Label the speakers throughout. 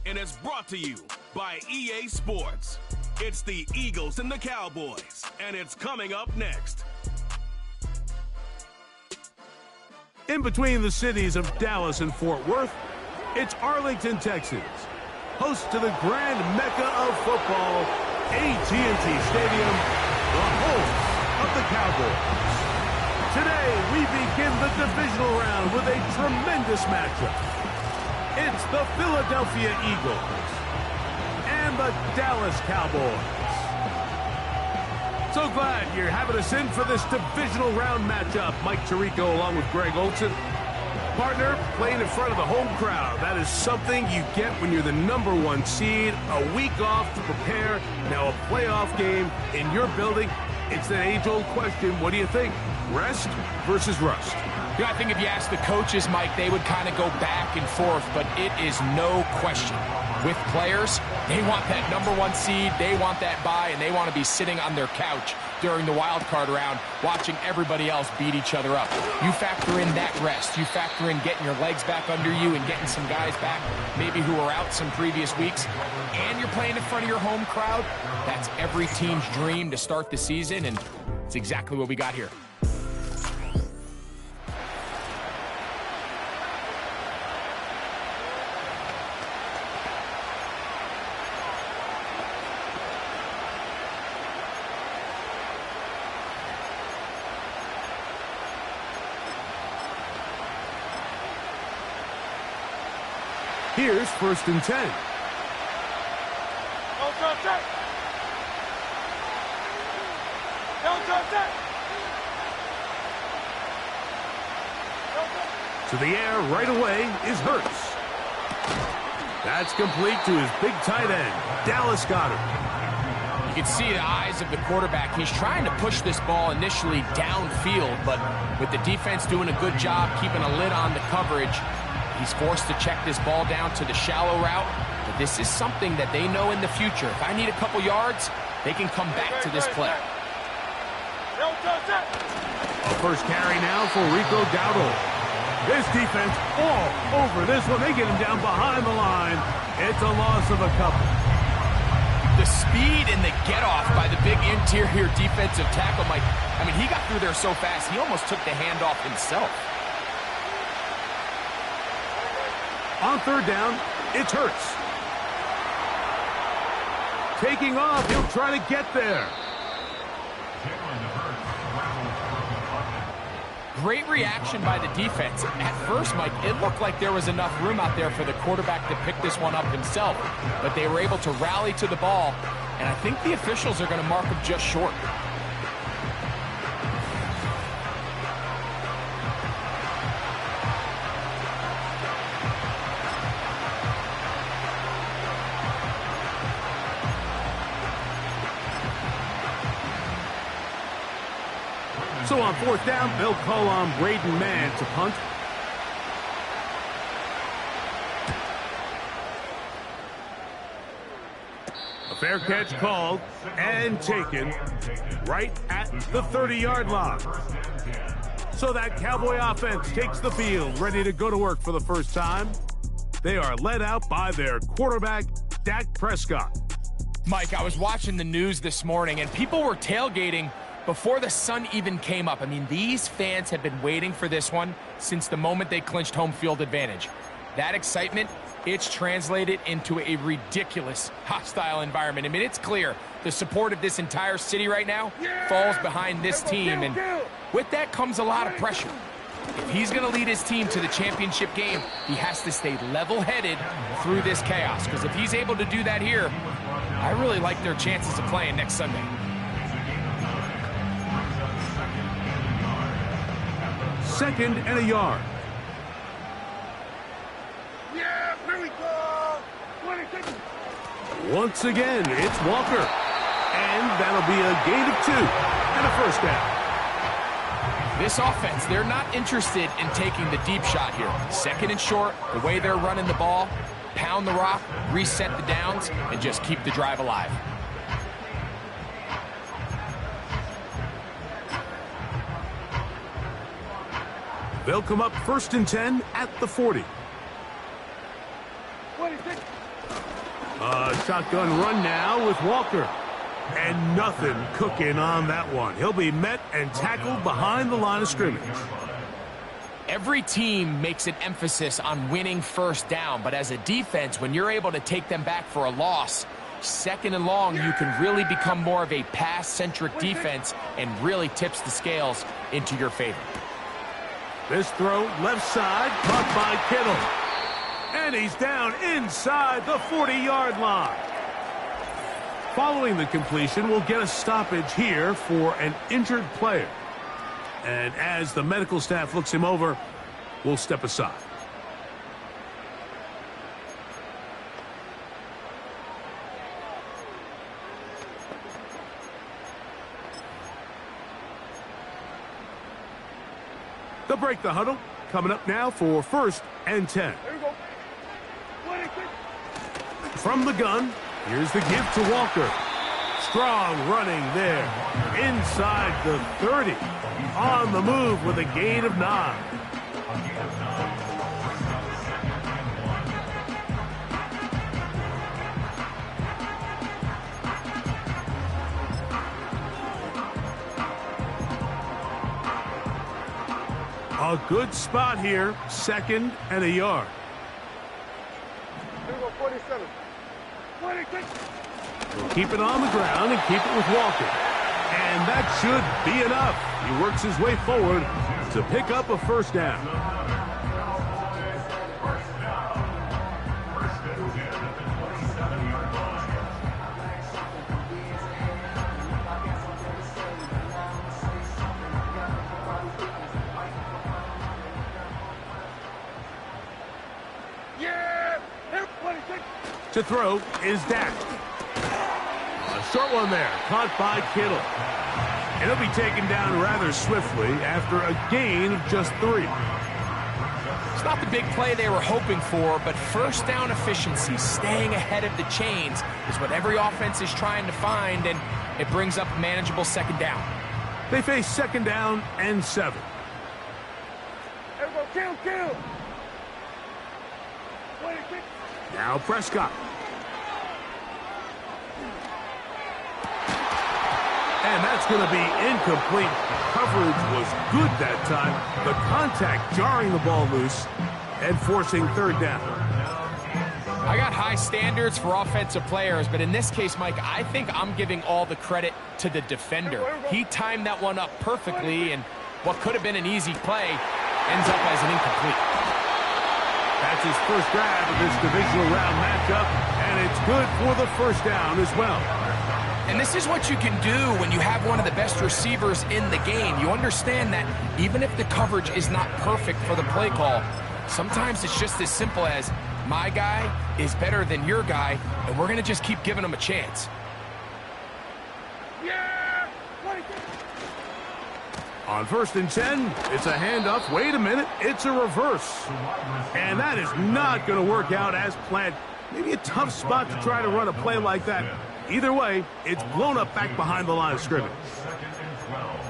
Speaker 1: and it's brought to you by EA Sports. It's the Eagles and the Cowboys, and it's coming up next.
Speaker 2: In between the cities of Dallas and Fort Worth, it's Arlington, Texas, host to the grand mecca of football, AT&T Stadium, the home of the Cowboys. Today, we begin the divisional round with a tremendous matchup. It's the Philadelphia Eagles and the Dallas Cowboys. So glad you're having us in for this divisional round matchup. Mike Tirico along with Greg Olson. Partner, playing in front of the home crowd. That is something you get when you're the #1 seed. A week off to prepare. Now a playoff game in your building. It's that age-old question. What do you think? Rest versus rust?
Speaker 3: You know, I think if you ask the coaches, Mike, they would kind of go back and forth, but it is no question. With players, they want that #1 seed, they want that bye, and they want to be sitting on their couch during the wild card round watching everybody else beat each other up. You factor in that rest. You factor in getting your legs back under you and getting some guys back maybe who were out some previous weeks, and you're playing in front of your home crowd. That's every team's dream to start the season, and it's exactly what we got here.
Speaker 2: Here's 1st and 10. To the air right away is Hurts. That's complete to his big tight end, Dallas Goedert.
Speaker 3: You can see the eyes of the quarterback. He's trying to push this ball initially downfield, but with the defense doing a good job keeping a lid on the coverage, he's forced to check this ball down to the shallow route. But this is something that they know in the future. If I need a couple yards, they can come back to this play.
Speaker 2: A first carry now for Rico Dowdle. This defense all over this one. They get him down behind the line. It's a loss of a couple.
Speaker 3: The speed and the get-off by the big interior defensive tackle, Mike. I mean, he got through there so fast, he almost took the handoff himself.
Speaker 2: On 3rd down, it's Hurts. Taking off, he'll try to get there.
Speaker 3: Great reaction by the defense. At first, Mike, it looked like there was enough room out there for the quarterback to pick this one up himself. But they were able to rally to the ball, and I think the officials are going to mark him just short.
Speaker 2: So on 4th down, they'll call on Braden Mann to punt. A fair catch called and taken right at the 30-yard line. So that Cowboy offense takes the field, ready to go to work for the first time. They are led out by their quarterback, Dak Prescott.
Speaker 3: Mike, I was watching the news this morning, and people were tailgating before the sun even came up. I mean, these fans have been waiting for this one since the moment they clinched home field advantage. That excitement, it's translated into a ridiculous hostile environment. I mean, it's clear the support of this entire city right now falls behind this team, and with that comes a lot of pressure. If he's going to lead his team to the championship game, he has to stay level-headed through this chaos, because if he's able to do that here, I really like their chances of playing next Sunday.
Speaker 2: 2nd and a yard.
Speaker 4: Yeah, here we go.
Speaker 2: Once again, it's Walker. And that'll be a gain of 2 and a first down.
Speaker 3: This offense, they're not interested in taking the deep shot here. 2nd and short, the way they're running the ball, pound the rock, reset the downs, and just keep the drive alive.
Speaker 2: They'll come up 1st and 10 at the 40. Shotgun run now with Walker. And nothing cooking on that one. He'll be met and tackled behind the line of scrimmage.
Speaker 3: Every team makes an emphasis on winning first down, but as a defense, when you're able to take them back for a loss, second and long, you can really become more of a pass-centric defense and really tips the scales into your favor.
Speaker 2: This throw left side, caught by Kittle. And he's down inside the 40-yard line. Following the completion, we'll get a stoppage here for an injured player. And as the medical staff looks him over, we'll step aside. They'll break the huddle. Coming up now for 1st and 10.
Speaker 4: Here we go.
Speaker 2: From the gun, here's the give to Walker. Strong running there. Inside the 30. On the move with a gain of 9. A good spot here. 2nd and a yard.
Speaker 4: Here we go, 47. 46.
Speaker 2: We'll keep it on the ground and keep it with Walker. And that should be enough. He works his way forward to pick up a 1st down.
Speaker 4: Yeah! Here, 26.
Speaker 2: To throw is Dak. A short one there, caught by Kittle. And he'll be taken down rather swiftly after a gain of just 3.
Speaker 3: It's not the big play they were hoping for, but first down efficiency, staying ahead of the chains, is what every offense is trying to find, and it brings up a manageable 2nd down.
Speaker 2: They face 2nd down and 7.
Speaker 4: Here we go, kill. 26.
Speaker 2: Now Prescott. And that's going to be incomplete. Coverage was good that time. The contact jarring the ball loose and forcing 3rd down.
Speaker 3: I got high standards for offensive players, but in this case, Mike, I think I'm giving all the credit to the defender. He timed that one up perfectly, and what could have been an easy play ends up as an incomplete.
Speaker 2: That's his first grab of this divisional round matchup, and it's good for the 1st down as well.
Speaker 3: And this is what you can do when you have one of the best receivers in the game. You understand that even if the coverage is not perfect for the play call, sometimes it's just as simple as my guy is better than your guy, and we're going to just keep giving him a chance.
Speaker 4: Yeah! 26.
Speaker 2: On 1st and 10, it's a handoff. Wait a minute, it's a reverse. And that is not going to work out as planned. Maybe a tough spot to try to run a play like that. Either way, it's blown up back behind the line of scrimmage.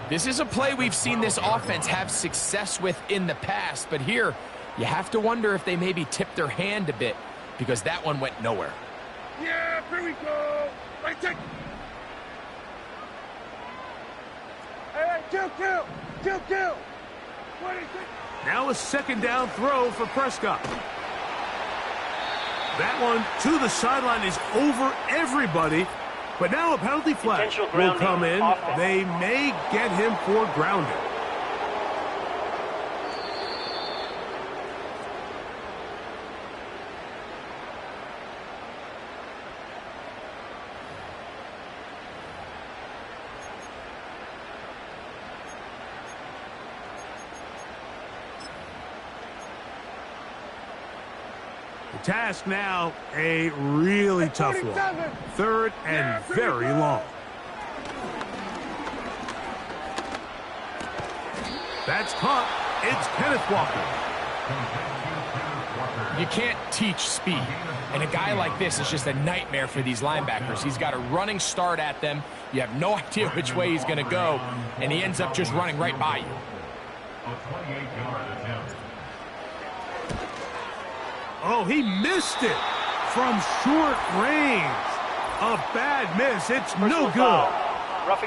Speaker 3: This is a play we've seen this offense have success with in the past, but here you have to wonder if they maybe tipped their hand a bit because that one went nowhere.
Speaker 4: Yeah, here we go. Right, take. Hey, kill. 26.
Speaker 2: Now a 2nd down throw for Prescott. That one to the sideline is over everybody. But now a penalty flag will come in. They may get him for grounding. Task now, a really tough one. 3rd and very long. That's caught. It's Kenneth Walker.
Speaker 3: You can't teach speed, and a guy like this is just a nightmare for these linebackers. He's got a running start at them. You have no idea which way he's going to go, and he ends up just running right by you.
Speaker 2: Oh, he missed it. from short range. A bad miss. It's no good.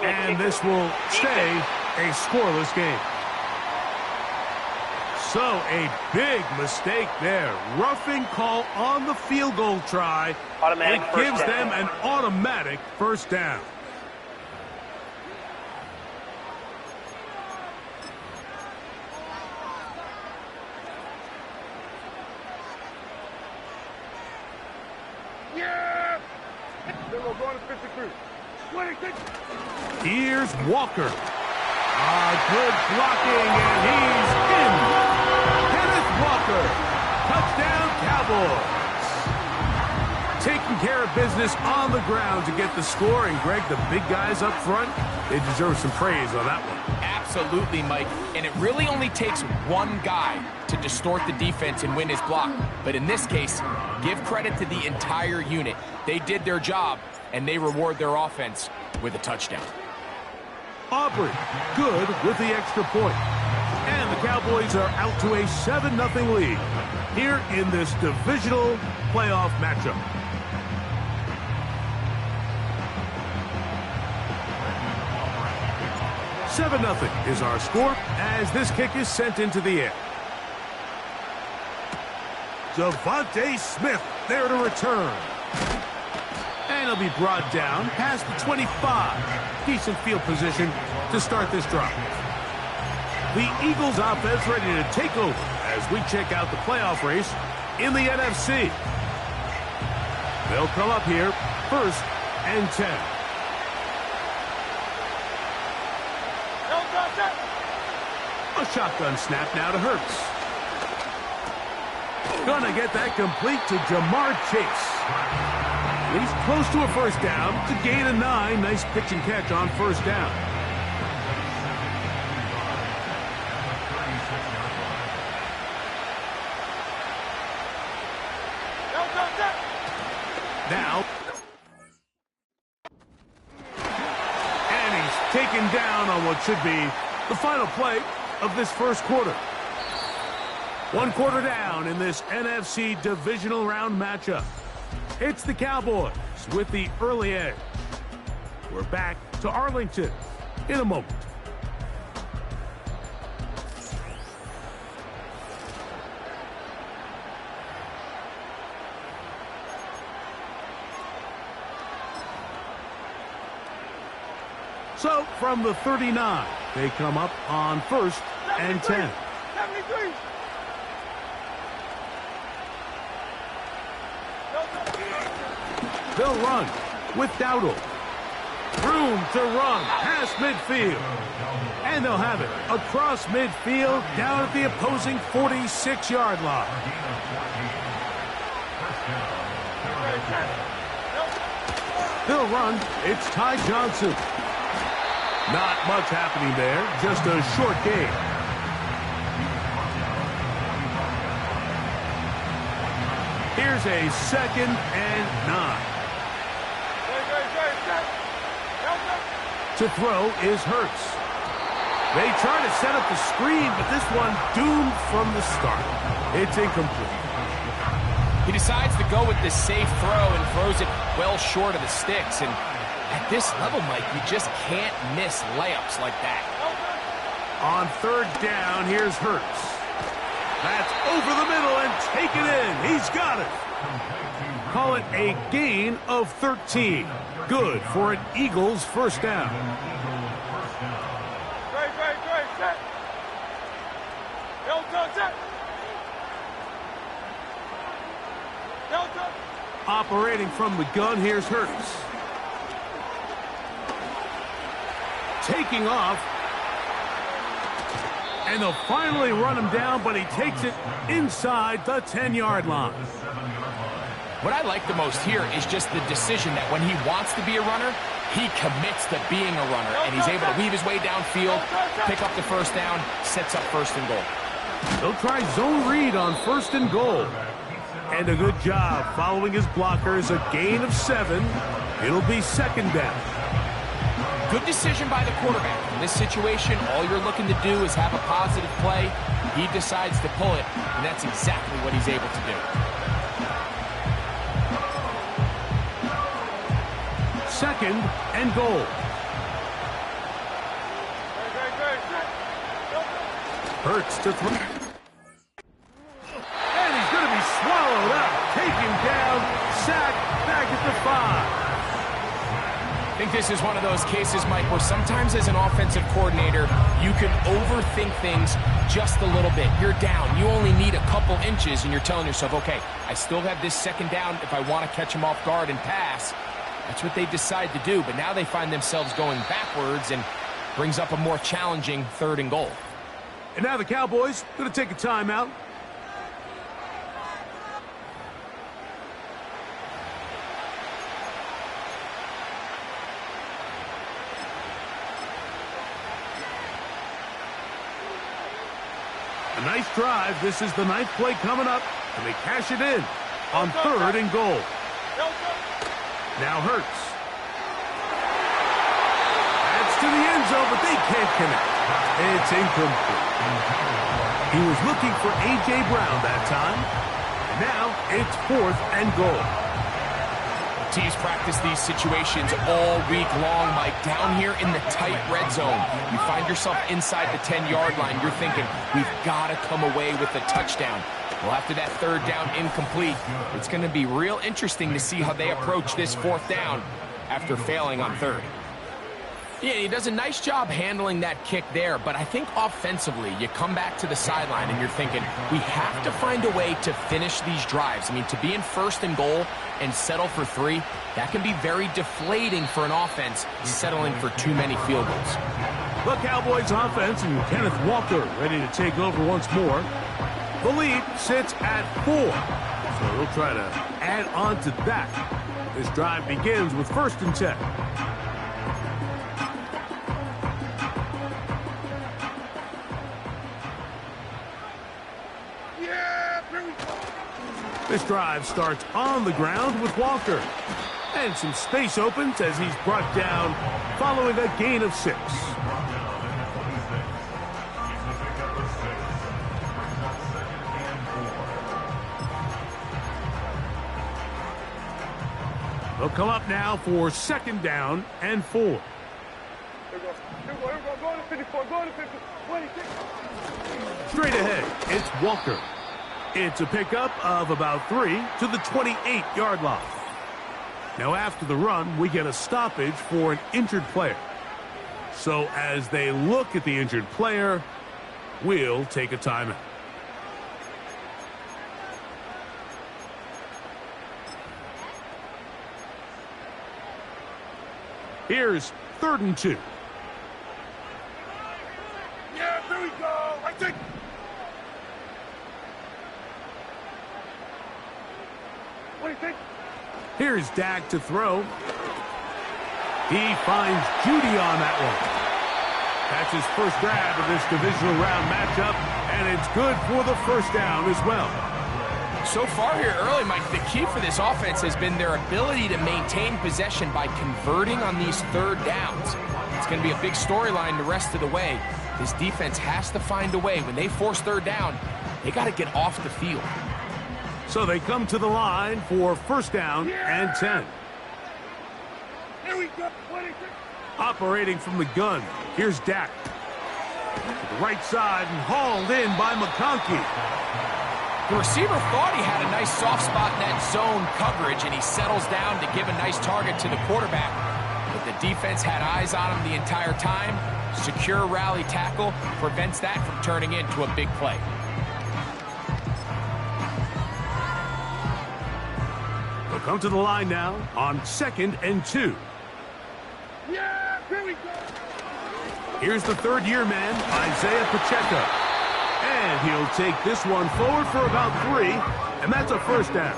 Speaker 2: And this will stay a scoreless game. So a big mistake there. Roughing call on the field goal try. It gives them an automatic first down.
Speaker 4: Yeah! Then we're going to 53. 26.
Speaker 2: Here's Walker. Good blocking, and he's in. Kenneth Walker. Touchdown, Cowboys. Taking care of business on the ground to get the score. And, Greg, the big guys up front, they deserve some praise on that one.
Speaker 3: Absolutely, Mike. And it really only takes one guy to distort the defense and win his block. But in this case, give credit to the entire unit. They did their job, and they reward their offense with a touchdown.
Speaker 2: Aubrey, good with the extra point. And the Cowboys are out to a 7-0 lead here in this divisional playoff matchup. $7-0 is our score as this kick is sent into the air. Devontae Smith there to return. And he'll be brought down past the 25. Decent field position to start this drive. The Eagles offense ready to take over as we check out the playoff race in the NFC. They'll come up here 1st and 10. A shotgun snap now to Hurts. Gonna get that complete to Jamar Chase. He's close to a first down to gain a 9. Nice pitch and catch on first down. Now. And he's taken down on what should be the final play of this first quarter. 1 quarter down in this NFC divisional round matchup. It's the Cowboys with the early edge. We're back to Arlington in a moment. So from the 39, they come up on 1st and 10.
Speaker 4: 73.
Speaker 2: They'll run with Dowdle. Room to run past midfield. And they'll have it across midfield down at the opposing 46-yard line. They'll run. It's Ty Johnson. Not much happening there. Just a short game. Here's a 2nd and 9. To throw is Hurts. They try to set up the screen, but this one doomed from the start. It's incomplete.
Speaker 3: He decides to go with the safe throw and throws it well short of the sticks. And at this level, Mike, you just can't miss layups like that.
Speaker 2: On 3rd down, here's Hurts. That's over the middle and taken in. He's got it. Call it a gain of 13. Good for an Eagles first down.
Speaker 4: Set. Delta.
Speaker 2: Operating from the gun, here's Hurts. Taking off. And they'll finally run him down, but he takes it inside the 10-yard line.
Speaker 3: What I like the most here is just the decision that when he wants to be a runner, he commits to being a runner, and he's able to weave his way downfield, pick up the first down, sets up 1st and goal.
Speaker 2: They'll try zone read on 1st and goal. And a good job following his blockers, a gain of 7. It'll be 2nd down.
Speaker 3: Good decision by the quarterback. In this situation, all you're looking to do is have a positive play. He decides to pull it, and that's exactly what he's able to do.
Speaker 2: second and goal. Hurts to throw. And he's going to be swallowed up, taken down, sacked, back at the 5.
Speaker 3: I think this is one of those cases, Mike, where sometimes as an offensive coordinator, you can overthink things just a little bit. You're down. You only need a couple inches, and you're telling yourself, okay, I still have this second down if I want to catch him off guard and pass. That's what they decide to do, but now they find themselves going backwards and brings up a more challenging third and goal.
Speaker 2: And now the Cowboys going to take a timeout. A nice drive. This is the 9th play coming up, and they cash it in on third and goal. Now Hurts. That's to the end zone, but they can't connect. It's incomplete. He was looking for A.J. Brown that time. And now it's fourth and goal.
Speaker 3: Teams practice these situations all week long, Mike. Down here in the tight red zone, you find yourself inside the 10-yard line. You're thinking, we've got to come away with a touchdown. Well, after that third down incomplete, it's going to be real interesting to see how they approach this fourth down after failing on third. Yeah, he does a nice job handling that kick there, but I think offensively, you come back to the sideline and you're thinking, we have to find a way to finish these drives. I mean, to be in first and goal and settle for 3, that can be very deflating for an offense settling for too many field goals.
Speaker 2: The Cowboys offense and Kenneth Walker ready to take over once more. The lead sits at 4, so they'll try to add on to that. This drive begins with first and 10. This drive starts on the ground with Walker. And some space opens as he's brought down following a gain of 6. They'll come up now for second down and 4.
Speaker 4: Here we go. Go to 54. Go to 50. 26.
Speaker 2: Straight ahead, it's Walker. It's a pickup of about 3 to the 28-yard line. Now after the run, we get a stoppage for an injured player. So as they look at the injured player, we'll take a timeout. Here's third and 2.
Speaker 4: Yeah, here we go. I think. What do you think?
Speaker 2: Here's Dak to throw. He finds Judy on that one. That's his first grab of this divisional round matchup, and it's good for the first down as well.
Speaker 3: So far here early, Mike, the key for this offense has been their ability to maintain possession by converting on these third downs. It's going to be a big storyline the rest of the way. This defense has to find a way. When they force third down, they got to get off the field.
Speaker 2: So they come to the line for first down and 10.
Speaker 4: Here we go. 26.
Speaker 2: Operating from the gun, here's Dak. To the right side and hauled in by McConkey.
Speaker 3: The receiver thought he had a nice soft spot in that zone coverage, and he settles down to give a nice target to the quarterback. But the defense had eyes on him the entire time. Secure rally tackle prevents that from turning into a big play.
Speaker 2: They'll come to the line now on second and 2.
Speaker 4: Yeah, here we go.
Speaker 2: Here's the third-year man, Isaiah Pacheco. And he'll take this one forward for about 3, and that's a first down.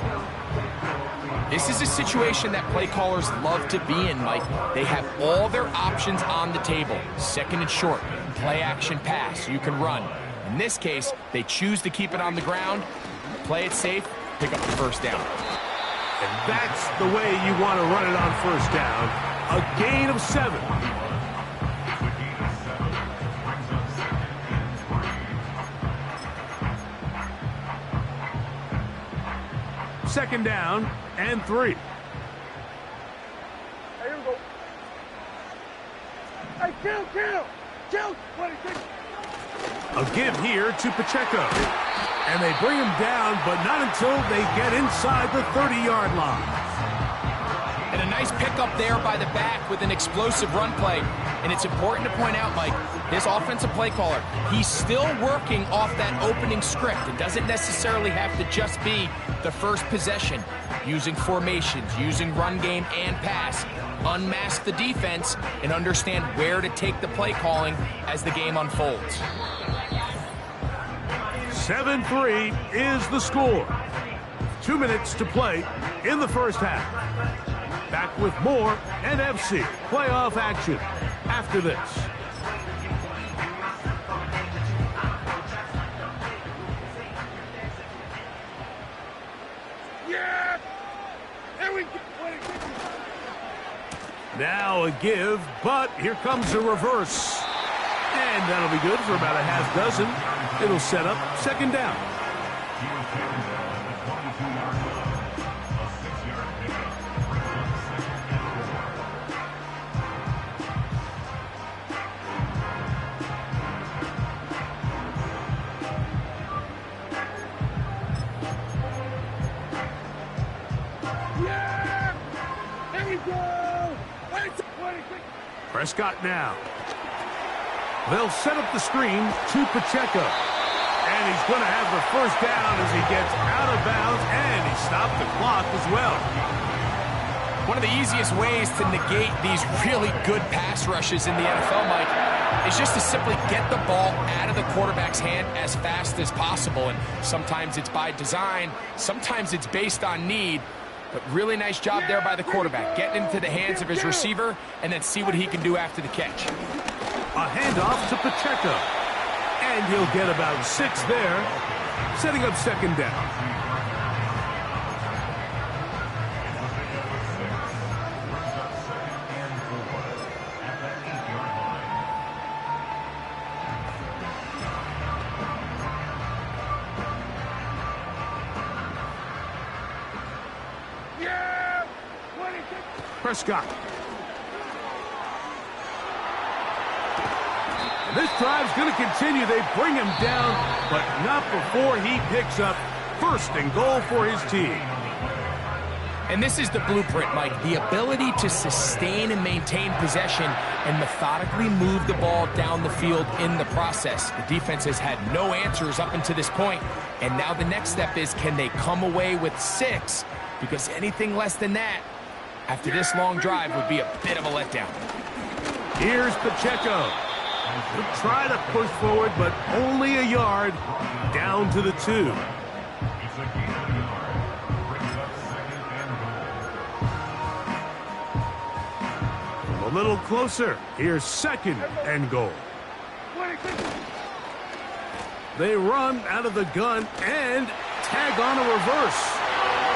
Speaker 3: This is a situation that play callers love to be in, Mike. They have all their options on the table. Second and short, play action pass, you can run. In this case, they choose to keep it on the ground, play it safe, pick up the first down.
Speaker 2: And that's the way you want to run it on first down. A gain of 7. Second down and 3.
Speaker 4: Hey, here we go. Hey, kill. 26.
Speaker 2: A give here to Pacheco. And they bring him down, but not until they get inside the 30-yard line.
Speaker 3: And a nice pickup there by the back with an explosive run play. And it's important to point out, Mike, this offensive play caller, he's still working off that opening script. It doesn't necessarily have to just be the first possession. Using formations, using run game and pass. Unmask the defense and understand where to take the play calling as the game unfolds.
Speaker 2: 7-3 is the score. 2 minutes to play in the first half. Back with more NFC playoff action after this.
Speaker 4: Yeah! There we go.
Speaker 2: Now a give, but here comes a reverse. And that'll be good for about a half dozen. It'll set up second down.
Speaker 4: Yeah! There we go!
Speaker 2: Prescott now. They'll set up the screen to Pacheco. And he's going to have the first down as he gets out of bounds, and he stopped the clock as well.
Speaker 3: One of the easiest ways to negate these really good pass rushes in the NFL, Mike, is just to simply get the ball out of the quarterback's hand as fast as possible. And sometimes it's by design, sometimes it's based on need. But really nice job there by the quarterback, getting into the hands of his receiver and then see what he can do after the catch.
Speaker 2: A handoff to Pacheco. And he'll get about 6 there, setting up second down. Prescott. This drive's going to continue. They bring him down, but not before he picks up first and goal for his team.
Speaker 3: And this is the blueprint, Mike. The ability to sustain and maintain possession and methodically move the ball down the field in the process. The defense has had no answers up until this point, and now the next step is, can they come away with 6? Because anything less than that, after this long drive, would be a bit of a letdown.
Speaker 2: Here's Pacheco. He'll try to push forward, but only a yard down to the 2. A little closer. Here's second and goal. They run out of the gun and tag on a reverse.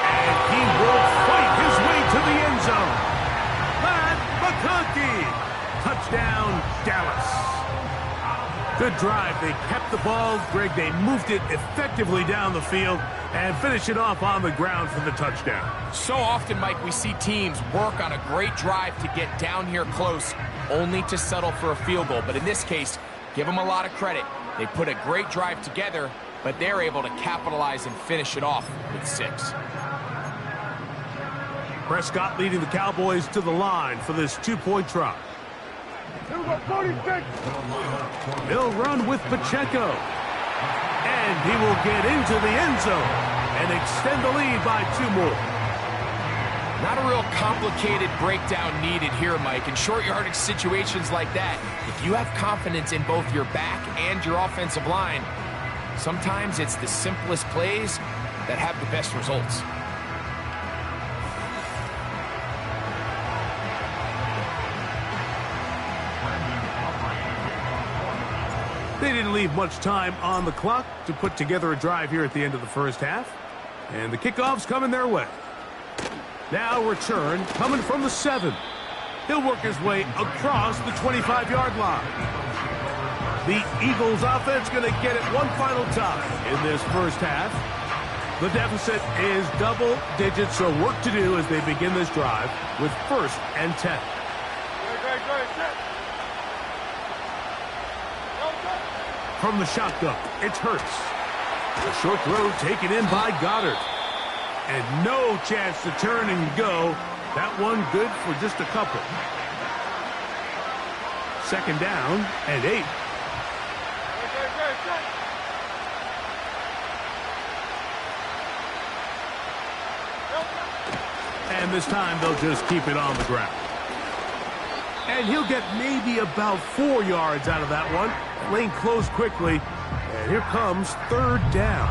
Speaker 2: And he will fight his way to the end zone. Matt McConkey. Touchdown, Dallas. Good drive. They kept the ball. Greg, they moved it effectively down the field and finish it off on the ground for the touchdown.
Speaker 3: So often, Mike, we see teams work on a great drive to get down here close, only to settle for a field goal. But in this case, give them a lot of credit. They put a great drive together, but they're able to capitalize and finish it off with 6.
Speaker 2: Prescott leading the Cowboys to the line for this 2-point try.
Speaker 4: Here we go, 46.
Speaker 2: They'll run with Pacheco. And he will get into the end zone and extend the lead by 2 more.
Speaker 3: Not a real complicated breakdown needed here, Mike. In short yardage situations like that, if you have confidence in both your back and your offensive line, sometimes it's the simplest plays that have the best results.
Speaker 2: They didn't leave much time on the clock to put together a drive here at the end of the first half. And the kickoff's coming their way. Now return coming from the 7. He'll work his way across the 25-yard line. The Eagles offense going to get it one final time in this first half. The deficit is double digits, so work to do as they begin this drive with 1st and 10. from the shotgun. It's Hurts. The short throw taken in by Goddard. And no chance to turn and go. That one good for just a couple. Second down and 8. And this time they'll just keep it on the ground. And he'll get maybe about 4 yards out of that one. Lane closed quickly. And here comes third down.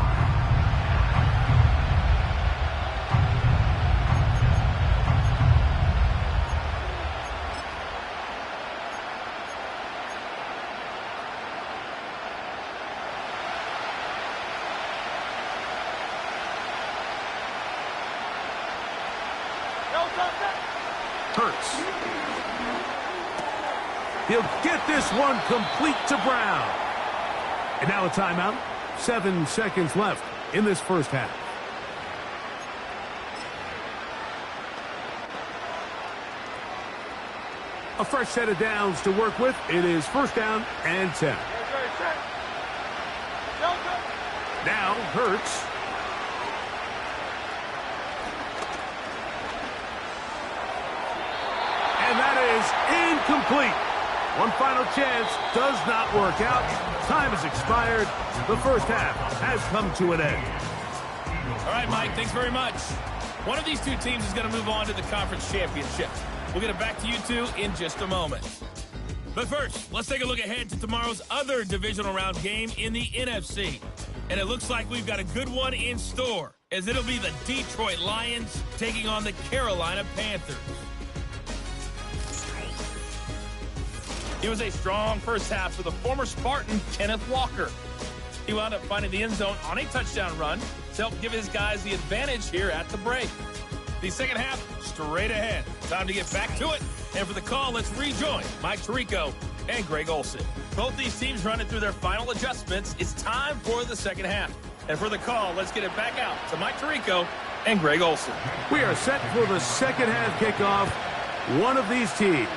Speaker 2: Hurts. He'll get this one complete to Brown. And now a timeout. 7 seconds left in this first half. A fresh set of downs to work with. It is first down and 10. Now Hurts. And that is incomplete. One final chance does not work out. Time has expired. The first half has come to an end.
Speaker 5: All right, Mike, thanks very much. One of these two teams is going to move on to the conference championship. We'll get it back to you two in just a moment. But first, let's take a look ahead to tomorrow's other divisional round game in the NFC. And it looks like we've got a good one in store, as it'll be the Detroit Lions taking on the Carolina Panthers. It was a strong first half for the former Spartan, Kenneth Walker. He wound up finding the end zone on a touchdown run to help give his guys the advantage here at the break. The second half, straight ahead. Time to get back to it. And for the call, let's rejoin Mike Tirico and Greg Olsen. Both these teams running through their final adjustments. It's time for the second half. And for the call, let's get it back out to Mike Tirico and Greg Olsen.
Speaker 2: We are set for the second half kickoff. One of these teams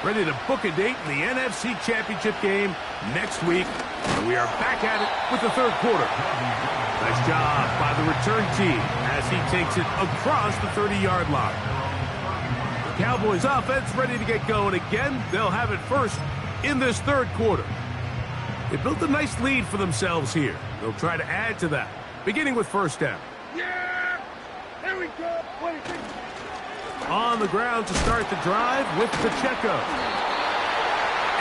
Speaker 2: ready to book a date in the NFC Championship game next week. And we are back at it with the third quarter. Nice job by the return team as he takes it across the 30-yard line. The Cowboys offense ready to get going again. They'll have it first in this third quarter. They built a nice lead for themselves here. They'll try to add to that, beginning with first down.
Speaker 4: Yeah! Here we go! 26.
Speaker 2: On the ground to start the drive with Pacheco.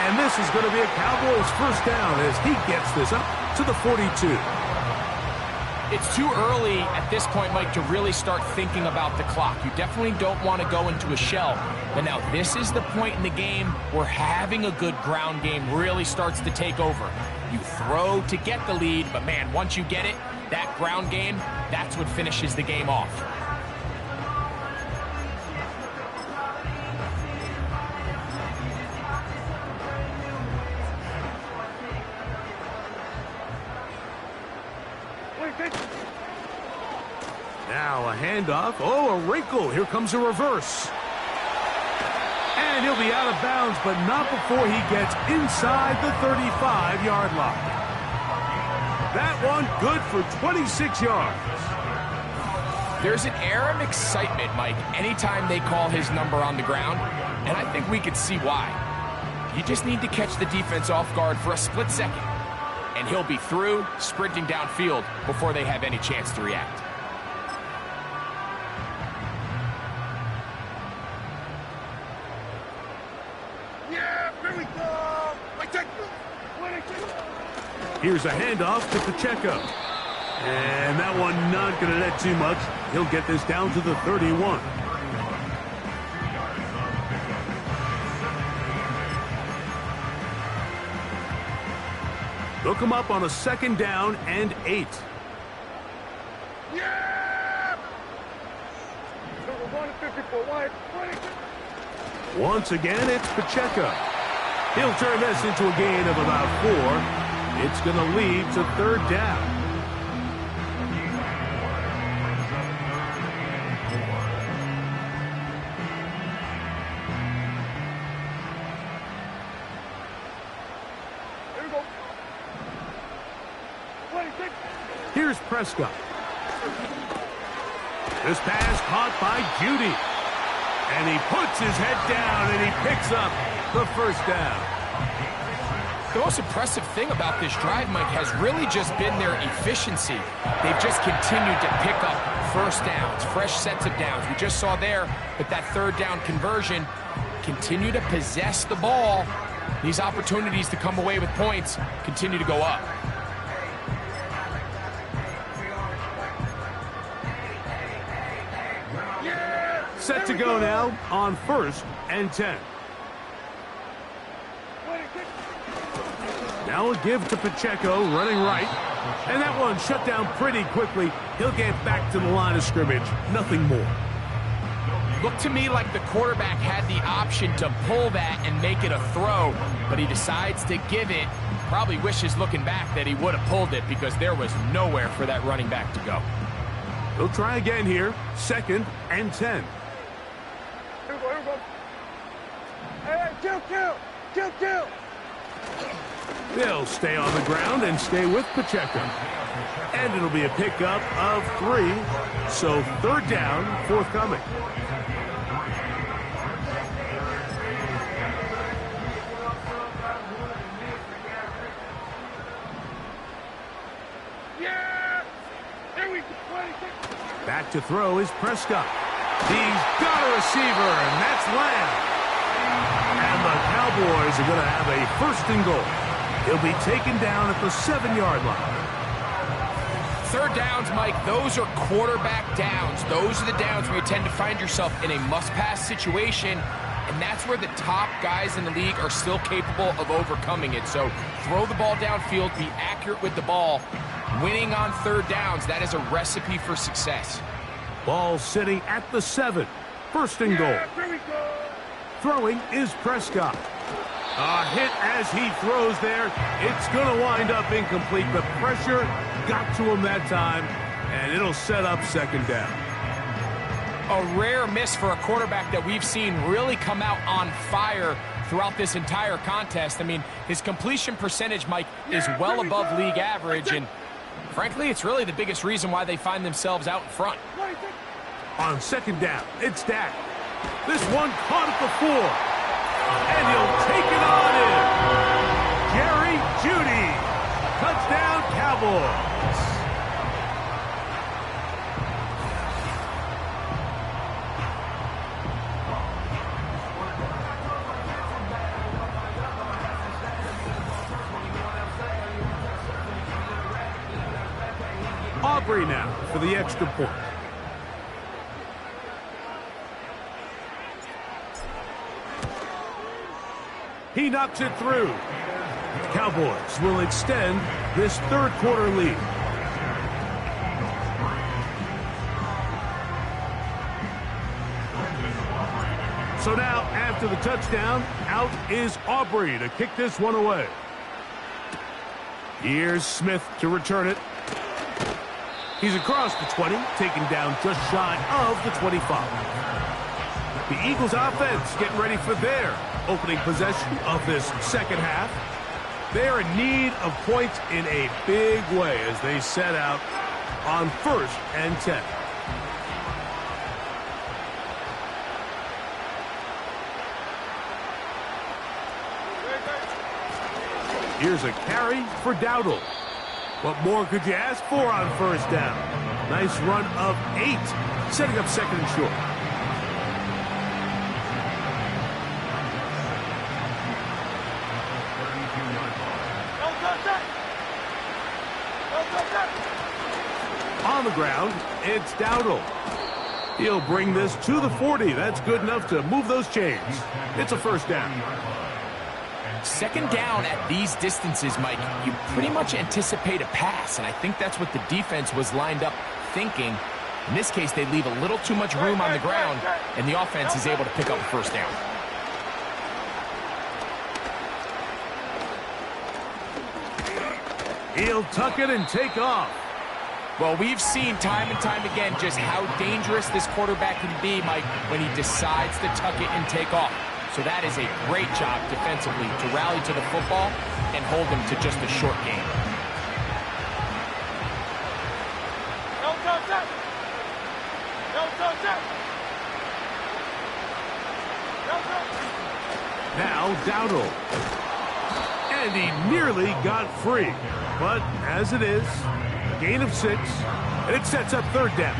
Speaker 2: And this is going to be a Cowboys first down as he gets this up to the 42.
Speaker 3: It's too early at this point, Mike, to really start thinking about the clock. You definitely don't want to go into a shell. But now this is the point in the game where having a good ground game really starts to take over. You throw to get the lead, but man, once you get it, that ground game, that's what finishes the game off.
Speaker 2: Now a handoff. Oh, a wrinkle. Here comes a reverse. And he'll be out of bounds, but not before he gets inside the 35-yard line. That one good for 26 yards.
Speaker 3: There's an air of excitement, Mike, anytime they call his number on the ground, and I think we could see why. You just need to catch the defense off guard for a split second, and he'll be through, sprinting downfield before they have any chance to react.
Speaker 2: Here's a handoff to Pacheco. And that one not going to net too much. He'll get this down to the 31. They'll come up on a second down and 8.
Speaker 4: Yeah! We're going to 54 wide.
Speaker 2: Once again, it's Pacheco. He'll turn this into a gain of about 4. It's going to lead to third down.
Speaker 4: Here we go.
Speaker 2: Prescott. This pass caught by Judy. And he puts his head down and he picks up the first down.
Speaker 3: The most impressive thing about this drive, Mike, has really just been their efficiency. They've just continued to pick up first downs, fresh sets of downs. We just saw there with that third down conversion, continue to possess the ball. These opportunities to come away with points continue to go up.
Speaker 2: Set to go now on 1st and 10. Now a give to Pacheco, running right. And that one shut down pretty quickly. He'll get back to the line of scrimmage. Nothing more.
Speaker 3: Looked to me like the quarterback had the option to pull that and make it a throw, but he decides to give it. Probably wishes looking back that he would have pulled it because there was nowhere for that running back to go.
Speaker 2: He'll try again here. 2nd and 10.
Speaker 4: Here we go. Hey, kill.
Speaker 2: They'll stay on the ground and stay with Pacheco. And it'll be a pickup of 3. So 3rd down forthcoming.
Speaker 4: Yeah! Here we go.
Speaker 2: Back to throw is Prescott. He's got a receiver, and that's Lamb. And the Cowboys are going to have a 1st and goal. He'll be taken down at the 7-yard line.
Speaker 3: 3rd downs, Mike, those are quarterback downs. Those are the downs where you tend to find yourself in a must-pass situation, and that's where the top guys in the league are still capable of overcoming it. So throw the ball downfield, be accurate with the ball. Winning on 3rd downs, that is a recipe for success.
Speaker 2: Ball sitting at the 7. 1st and goal.
Speaker 4: Here we go.
Speaker 2: Throwing is Prescott. A hit as he throws there. It's going to wind up incomplete. The pressure got to him that time, and it'll set up 2nd down.
Speaker 3: A rare miss for a quarterback that we've seen really come out on fire throughout this entire contest. I mean, his completion percentage, Mike, is well above league average, and frankly, it's really the biggest reason why they find themselves out in front.
Speaker 2: On 2nd down, it's Dak. This one caught at the 4. And he'll take it on in. Jerry Jeudy. Touchdown, Cowboys. Aubrey now for the extra point. He knocks it through. The Cowboys will extend this 3rd quarter lead. So now, after the touchdown, out is Aubrey to kick this one away. Here's Smith to return it. He's across the 20, taken down just shy of the 25. The Eagles offense getting ready for their opening possession of this 2nd half. They're in need of points in a big way as they set out on 1st and 10. Here's a carry for Dowdle. What more could you ask for on 1st down? Nice run of 8, setting up 2nd and short. On the ground, it's Dowdle. He'll bring this to the 40. That's good enough to move those chains. It's a 1st down.
Speaker 3: 2nd down at these distances, Mike, you pretty much anticipate a pass, and I think that's what the defense was lined up thinking. In this case, they leave a little too much room on the ground, and the offense is able to pick up a 1st down.
Speaker 2: He'll tuck it and take off.
Speaker 3: Well, we've seen time and time again just how dangerous this quarterback can be, Mike, when he decides to tuck it and take off. So that is a great job defensively to rally to the football and hold them to just a short game.
Speaker 2: Now Dowdle. And he nearly got free. But as it is, a gain of 6, and it sets up third down.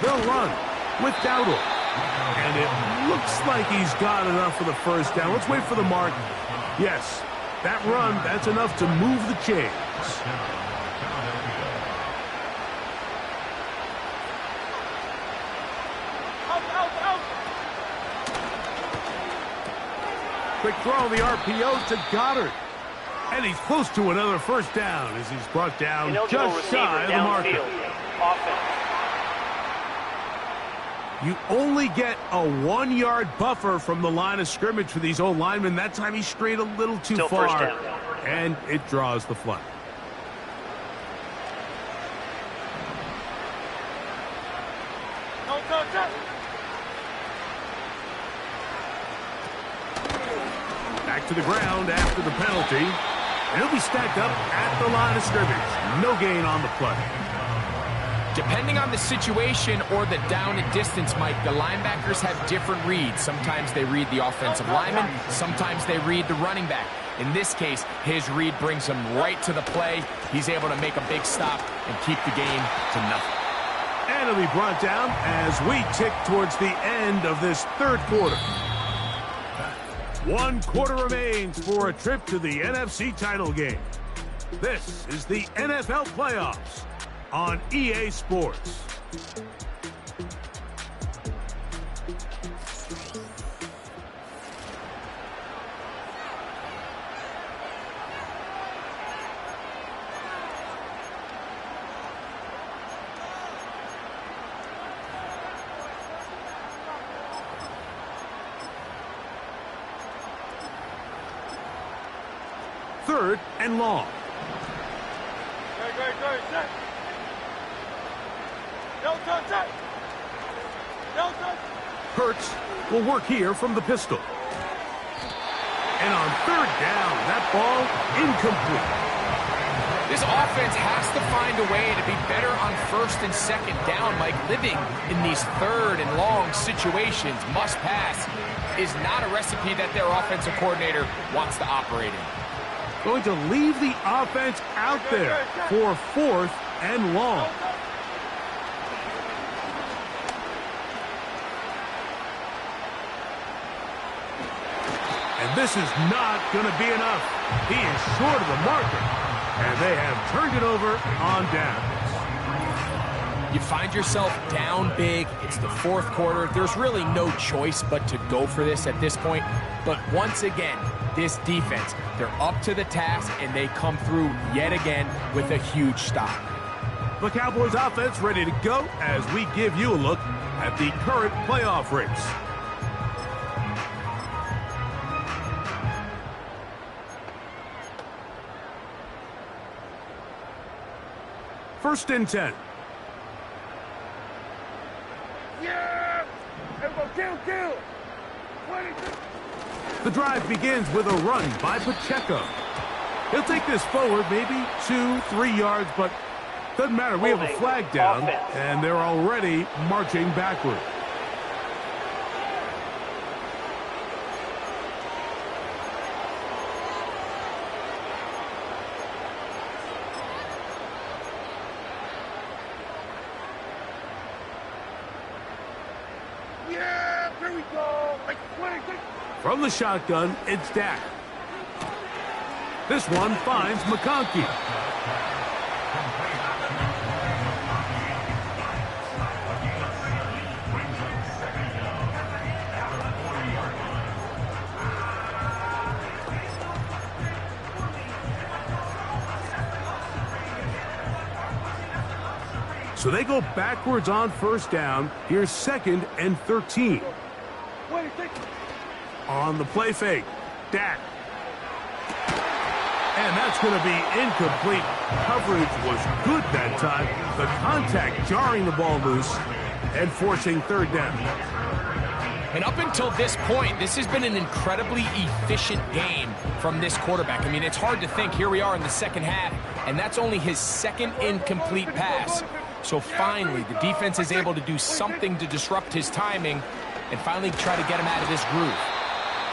Speaker 2: They'll run with Dowdle. And it looks like he's got enough for the first down. Let's wait for the mark. Yes, that run, that's enough to move the chains. Quick throw on the RPO to Goddard. And he's close to another first down as he's brought down just shy of the marker. You only get a 1-yard buffer from the line of scrimmage for these old linemen. That time he strayed a little too far, and it draws the flag. Back to the ground after the penalty. And he'll be stacked up at the line of scrimmage. No gain on the play.
Speaker 3: Depending on the situation or the down and distance, Mike, the linebackers have different reads. Sometimes they read the offensive lineman. Sometimes they read the running back. In this case, his read brings him right to the play. He's able to make a big stop and keep the game to nothing.
Speaker 2: And it'll be brought down as we tick towards the end of this third quarter. 1 quarter remains for a trip to the NFC title game. This is the NFL playoffs on EA Sports. Third and long. Hurts will work here from the pistol. And on third down, that ball incomplete.
Speaker 3: This offense has to find a way to be better on first and second down. Like, living in these third and long situations, must pass, is not a recipe that their offensive coordinator wants to operate in.
Speaker 2: Going to leave the offense out there for fourth and long. And this is not going to be enough. He is short of the marker. And they have turned it over on downs.
Speaker 3: You find yourself down big. It's the fourth quarter. There's really no choice but to go for this at this point. But once again, this defense, they're up to the task, and they come through yet again with a huge stop.
Speaker 2: The Cowboys offense ready to go as we give you a look at the current playoff race. First and 10.
Speaker 4: Yeah! Everybody kill! 22.
Speaker 2: The drive begins with a run by Pacheco. He'll take this forward maybe 2-3 yards, but doesn't matter. We have a flag down, and they're already marching backward.
Speaker 4: Yeah! Here we go! Like 26.
Speaker 2: From the shotgun, it's Dak. This one finds McConkey. So they go backwards on first down. Here's 2nd and 13.
Speaker 4: 26.
Speaker 2: On the play fake, Dak. And that's going to be incomplete. Coverage was good that time. The contact jarring the ball loose and forcing third down.
Speaker 3: And up until this point, this has been an incredibly efficient game from this quarterback. I mean, it's hard to think. Here we are in the second half, and that's only his second incomplete pass. So finally, the defense is able to do something to disrupt his timing and finally try to get him out of this groove.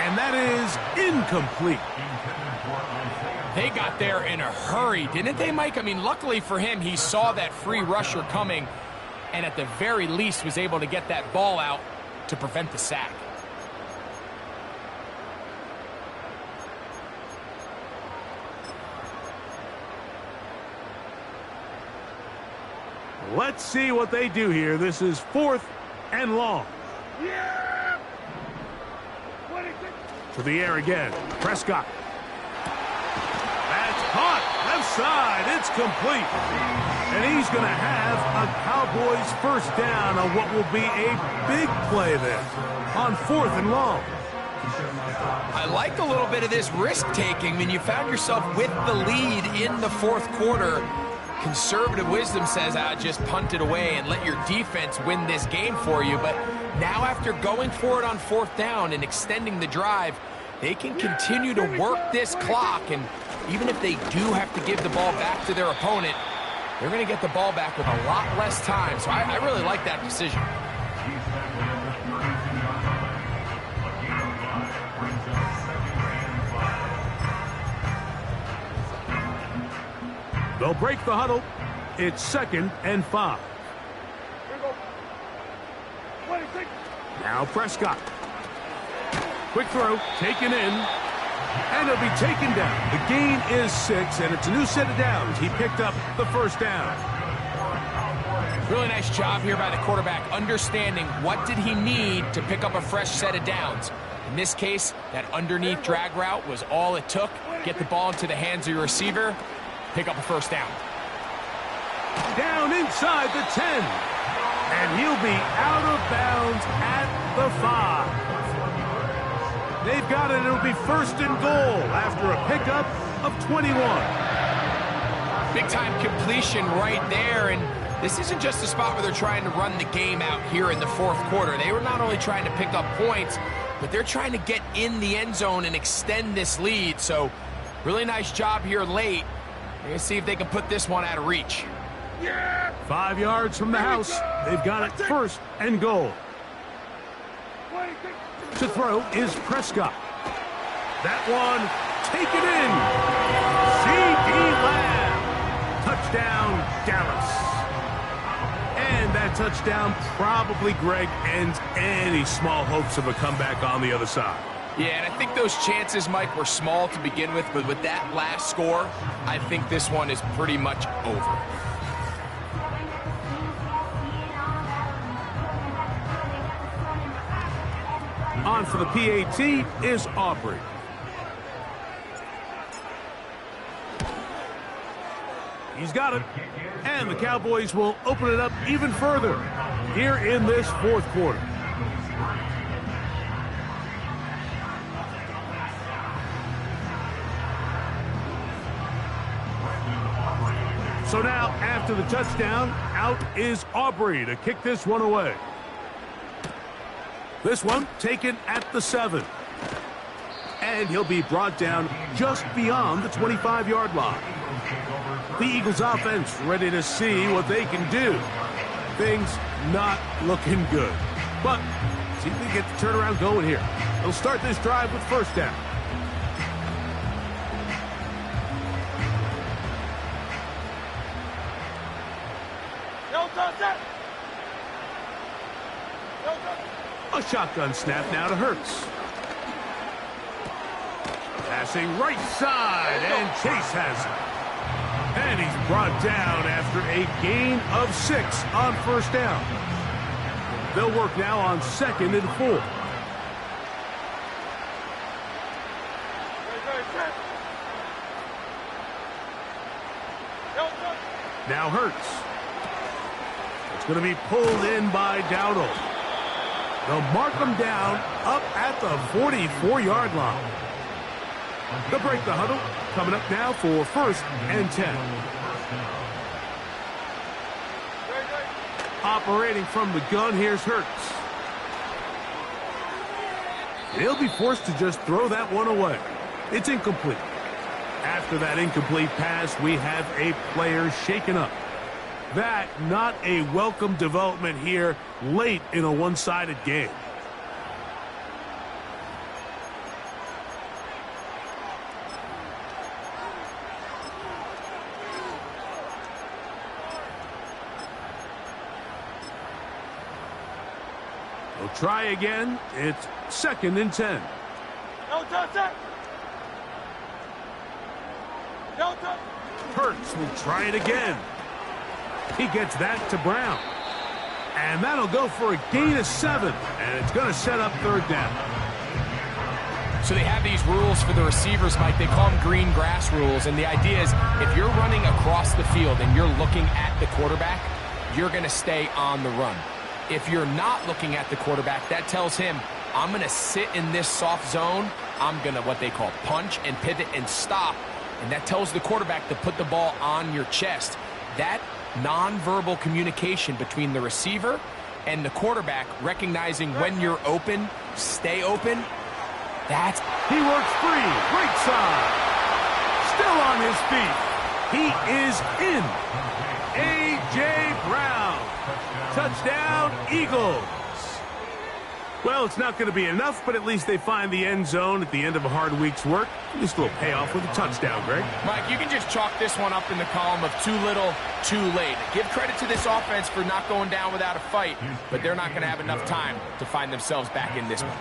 Speaker 2: And that is incomplete.
Speaker 3: They got there in a hurry, didn't they, Mike? I mean, luckily for him, he saw that free rusher coming and at the very least was able to get that ball out to prevent the sack.
Speaker 2: Let's see what they do here. This is 4th and long.
Speaker 4: Yeah!
Speaker 2: To the air again. Prescott. That's caught. Left side. It's complete. And he's going to have a Cowboys first down on what will be a big play there on 4th and long.
Speaker 3: I like a little bit of this risk-taking. I mean, you found yourself with the lead in the fourth quarter. Conservative wisdom says, just punt it away and let your defense win this game for you. But now after going for it on 4th down and extending the drive, they can continue to work this clock. And even if they do have to give the ball back to their opponent, they're going to get the ball back with a lot less time. So I really like that decision.
Speaker 2: They'll break the huddle. It's 2nd and 5. Now Prescott. Quick throw, taken in, and it'll be taken down. The gain is 6, and it's a new set of downs. He picked up the first down.
Speaker 3: Really nice job here by the quarterback, understanding what did he need to pick up a fresh set of downs. In this case, that underneath drag route was all it took. Get the ball into the hands of your receiver, pick up a first down.
Speaker 2: Down inside the 10. And he'll be out of bounds at the 5. They've got it. It'll be 1st and goal after a pickup of 21.
Speaker 3: Big-time completion right there. And this isn't just a spot where they're trying to run the game out here in the fourth quarter. They were not only trying to pick up points, but they're trying to get in the end zone and extend this lead. So really nice job here late. We're going to see if they can put this one out of reach.
Speaker 2: 5 yards from the house. They've got it 1st and goal. To throw is Prescott. That one taken in. C.D. Lamb. Touchdown, Dallas. And that touchdown probably, Greg, ends any small hopes of a comeback on the other side.
Speaker 3: Yeah, and I think those chances, Mike, were small to begin with, but with that last score, I think this one is pretty much over.
Speaker 2: On for the PAT is Aubrey. He's got it. And the Cowboys will open it up even further here in this fourth quarter. So now, after the touchdown, out is Aubrey to kick this one away. This one taken at the 7. And he'll be brought down just beyond the 25-yard line. The Eagles offense ready to see what they can do. Things not looking good. But see if they can get the turnaround going here. They'll start this drive with first down. A shotgun snap now to Hurts. Passing right side, and Chase has it. And he's brought down after a gain of 6 on first down. They'll work now on 2nd and 4. Now Hurts. It's going to be pulled in by Dowdle. They'll mark them down up at the 44-yard line. They'll break the huddle. Coming up now for 1st and 10. Operating from the gun, here's Hurts. and he'll be forced to just throw that one away. It's incomplete. After that incomplete pass, we have a player shaken up. That not a welcome development here late in a one-sided game. We'll try again. It's 2nd and 10.
Speaker 4: No touch. No touch.
Speaker 2: Hurts will try it again. He gets that to Brown. And that'll go for a gain of 7. And it's going to set up 3rd down.
Speaker 3: So they have these rules for the receivers, Mike. They call them green grass rules. And the idea is if you're running across the field and you're looking at the quarterback, you're going to stay on the run. If you're not looking at the quarterback, that tells him, I'm going to sit in this soft zone. I'm going to what they call punch and pivot and stop. And that tells the quarterback to put the ball on your chest. That nonverbal communication between the receiver and the quarterback, recognizing when you're open, stay open, that's...
Speaker 2: He works free, right side. Still on his feet. He is in. A.J. Brown. Touchdown, Eagles. Well, it's not going to be enough, but at least they find the end zone at the end of a hard week's work. At least it'll pay off with a touchdown, Greg.
Speaker 3: Mike, you can just chalk this one up in the column of too little, too late. Give credit to this offense for not going down without a fight, but they're not going to have enough time to find themselves back in this one.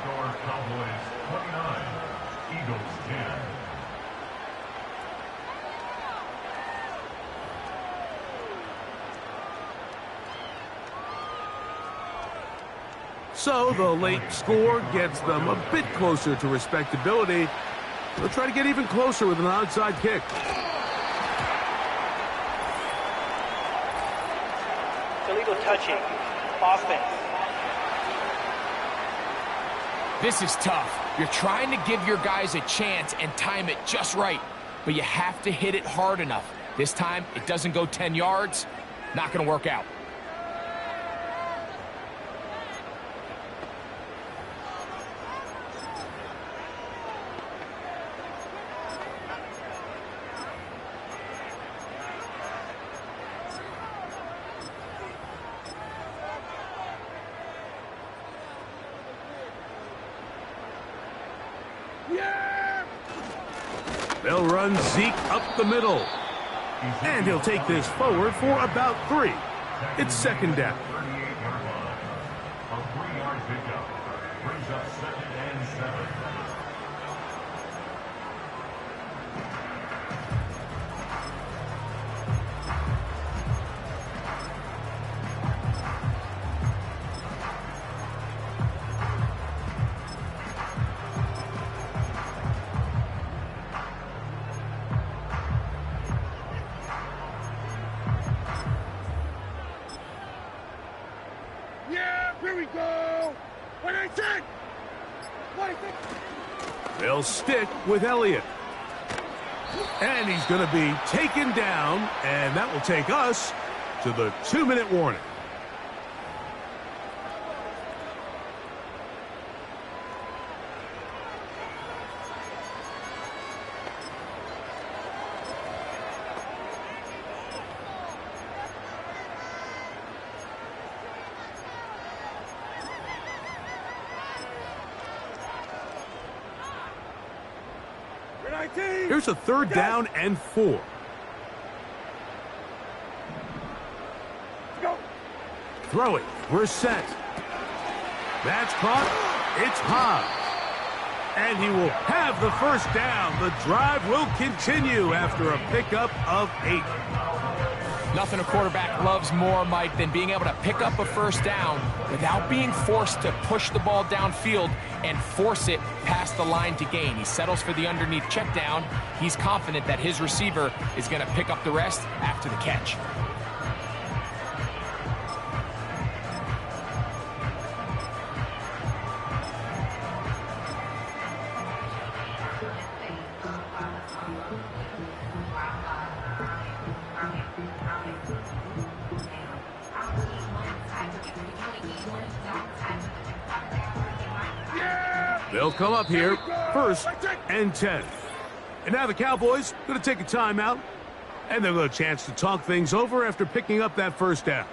Speaker 2: So the late score gets them a bit closer to respectability. They'll try to get even closer with an outside kick.
Speaker 6: Illegal touching. Offense.
Speaker 3: This is tough. You're trying to give your guys a chance and time it just right, but you have to hit it hard enough. This time, it doesn't go 10 yards. Not going to work out.
Speaker 2: They'll run Zeke up the middle. And he'll take this forward for about 3. It's 2nd down.
Speaker 7: A 3-yard pickup brings up 2nd and 7.
Speaker 4: Here we go. 186.
Speaker 2: They'll stick with Elliott. And he's going to be taken down, and that will take us to the 2-minute warning. Here's a 3rd down and 4.
Speaker 4: Go.
Speaker 2: Throwing. We're set. That's caught. It's high. And he will have the 1st down. The drive will continue after a pickup of 8.
Speaker 3: Nothing a quarterback loves more, Mike, than being able to pick up a 1st down without being forced to push the ball downfield and force it past the line to gain. He settles for the underneath check down. He's confident that his receiver is going to pick up the rest after the catch.
Speaker 2: They'll come up here, 1st and 10. And now the Cowboys going to take a timeout, and they'll get a chance to talk things over after picking up that first down.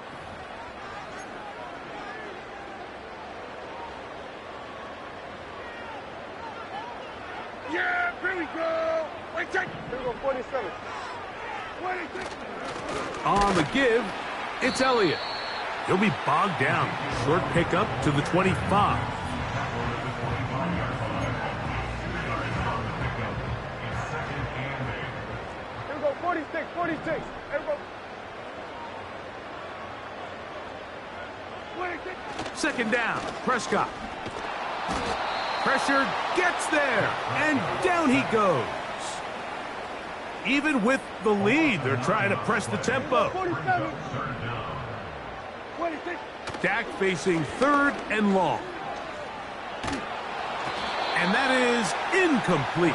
Speaker 4: Yeah, here we go. Wait, check. Here we go, 47. 26.
Speaker 2: On the give, it's Elliott. He'll be bogged down. Short pickup to the 25.
Speaker 4: Here we go, 46, 46. Everybody. 26.
Speaker 2: 2nd down, Prescott. Pressure gets there, and down he goes. Even with the lead, they're trying to press the tempo.
Speaker 4: 47. 26.
Speaker 2: Dak facing 3rd and long. And that is incomplete.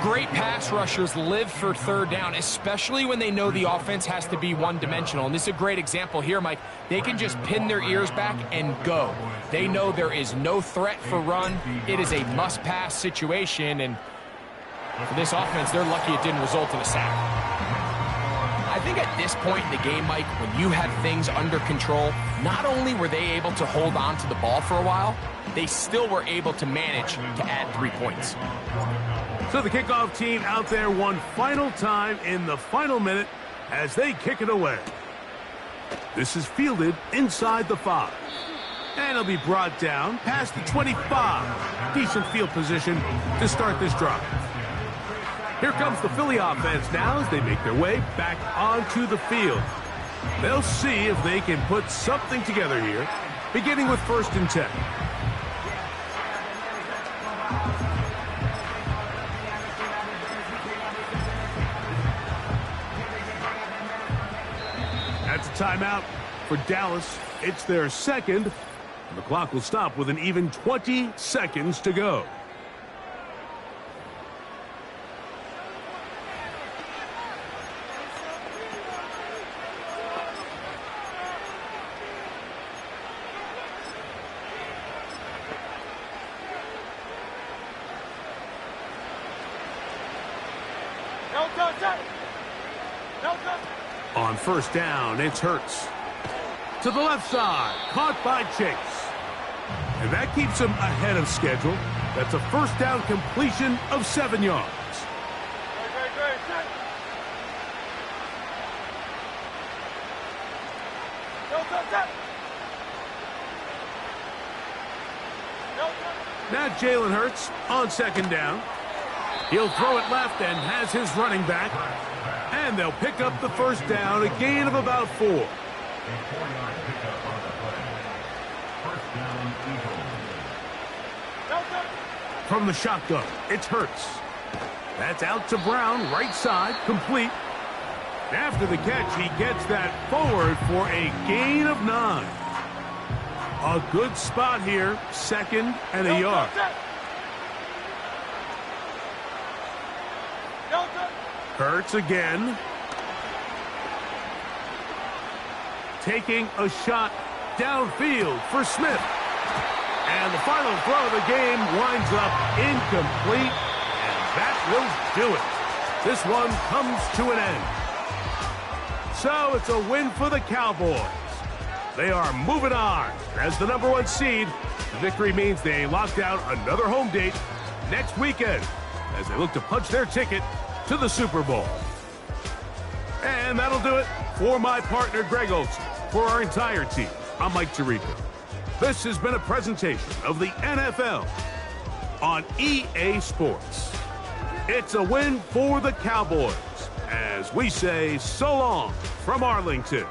Speaker 3: Great pass rushers live for 3rd down, especially when they know the offense has to be one-dimensional. And this is a great example here, Mike. They can just pin their ears back and go. They know there is no threat for run. It is a must-pass situation, and for this offense, they're lucky it didn't result in a sack. I think at this point in the game, Mike, when you have things under control, not only were they able to hold on to the ball for a while, they still were able to manage to add 3 points.
Speaker 2: So the kickoff team out there one final time in the final minute as they kick it away. This is fielded inside the 5. And it'll be brought down past the 25. Decent field position to start this drive. Here comes the Philly offense now as they make their way back onto the field. They'll see if they can put something together here, beginning with 1st and 10. That's a timeout for Dallas. It's their 2nd. And the clock will stop with an even 20 seconds to go. On 1st down, it's Hurts. To the left side, caught by Chase. And that keeps him ahead of schedule. That's a 1st down completion of 7 yards. Now Jalen Hurts on 2nd down. He'll throw it left and has his running back. And they'll pick up the 1st down, a gain of about 4. From the shotgun, it's Hurts. That's out to Brown, right side, complete. After the catch, he gets that forward for a gain of 9. A good spot here, 2nd and a yard. Hurts again. Taking a shot downfield for Smith. And the final throw of the game winds up incomplete. And that will do it. This one comes to an end. So it's a win for the Cowboys. They are moving on as the #1 seed. The victory means they locked out another home date next weekend as they look to punch their ticket to the Super Bowl. And that'll do it for my partner, Greg Olson. For our entire team, I'm Mike Tirico. This has been a presentation of the NFL on EA Sports. It's a win for the Cowboys as we say so long from Arlington.